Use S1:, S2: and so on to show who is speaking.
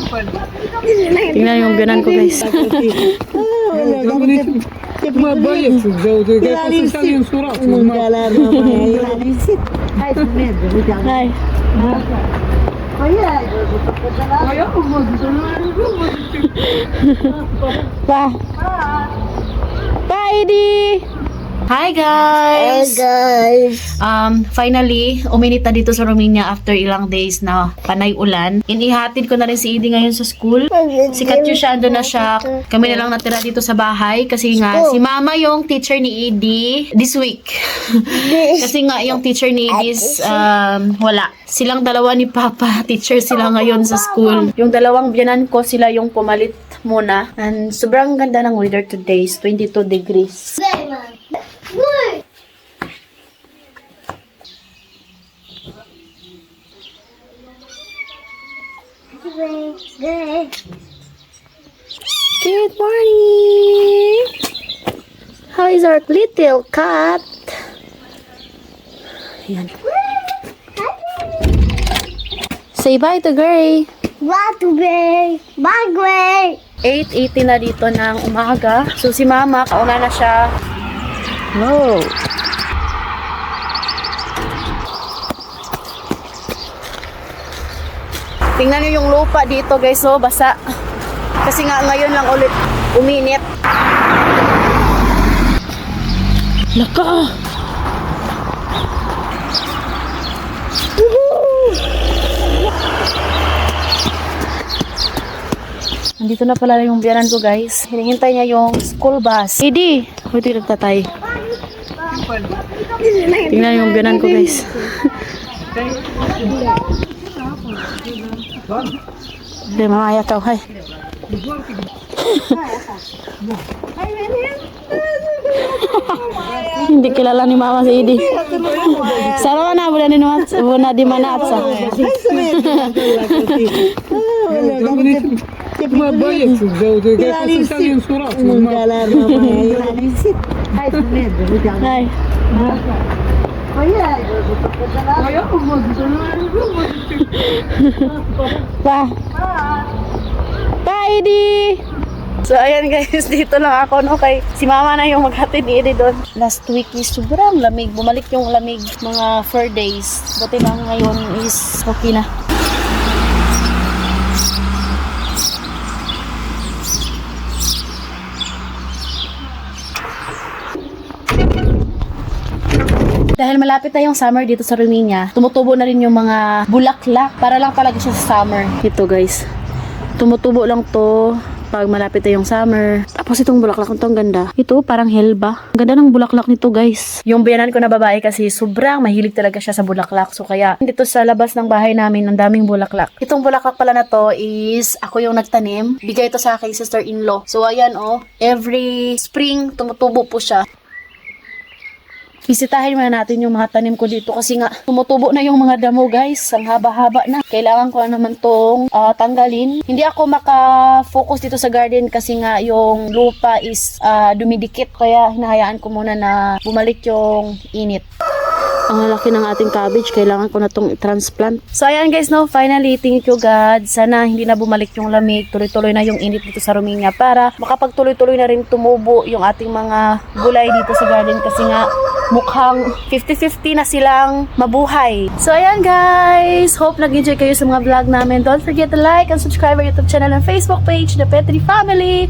S1: Tingnan yung biyanan ko guys. Hi. Pa. Pa, Edi. Hi guys! Finally, uminit na dito sa Romania after ilang days na panay ulan. Inihatid ko na rin si Edie ngayon sa school. Si Katyusha, ando na siya. Kami na lang natira dito sa bahay kasi nga, si Mama yung teacher ni Edie this week. Kasi nga, yung teacher ni Edie wala. Silang dalawa ni Papa, teacher sila ngayon sa school. Yung dalawang biyanan ko, sila yung pumalit muna. And sobrang ganda ng weather today, 22 degrees. Good morning! How is our little cat? Yan. Say bye to Gray.
S2: Bye to Gray. Bye Gray.
S1: 8:80 na dito ng umaga. So si Mama, kauna na siya. Wow. Tingnan niyo yung lupa dito guys, so basa. Kasi nga ngayon lang ulit uminit. Laka! Nandito na pala yung biyanan ko guys. Hinihintay niya yung school bus. Edi! Buti nagtatay. Tingnan yung biyanan ko guys. Hindi, mamaya ka. Hi. Hindi kilala ni Mama si Edi. Sarawa na, bulan di mana apsa. Hi. Pa. Pa, Edi. So, ayan guys, dito lang ako, no, kay si Mama na yung maghatid ni Edi doon. Last week is sobrang lamig. Bumalik yung lamig mga 4 days. Buti lang ngayon is okay na. Dahil malapit na yung summer dito sa Romania, tumutubo na rin yung mga bulaklak. Para lang talaga siya sa summer. Ito guys, tumutubo lang to pag malapit na yung summer. Tapos itong bulaklak nito, ang ganda. Ito parang helba. Ang ganda ng bulaklak nito guys. Yung biyanan ko na babae kasi sobrang mahilig talaga siya sa bulaklak. So kaya dito sa labas ng bahay namin, ang daming bulaklak. Itong bulaklak pala na to is ako yung nagtanim. Bigay ito sa aking sister-in-law. So ayan oh, every spring tumutubo po siya. Bisitahin muna natin yung mga tanim ko dito kasi nga tumutubo na yung mga damo guys. Ang haba-haba na. Kailangan ko na naman tong tanggalin. Hindi ako maka-focus dito sa garden kasi nga yung lupa is dumidikit. Kaya hinahayaan ko muna na bumalik yung init. Ang laki ng ating cabbage, kailangan ko na itong transplant. So ayan guys, no, finally, thank you God. Sana hindi na bumalik yung lamig, tuloy-tuloy na yung init dito sa Romania para makapagtuloy-tuloy na rin tumubo yung ating mga gulay dito sa garden kasi nga mukhang 50-50 na silang mabuhay. So ayan guys, hope nag-enjoy kayo sa mga vlog namin. Don't forget to like and subscribe our YouTube channel and Facebook page, The Petri Family.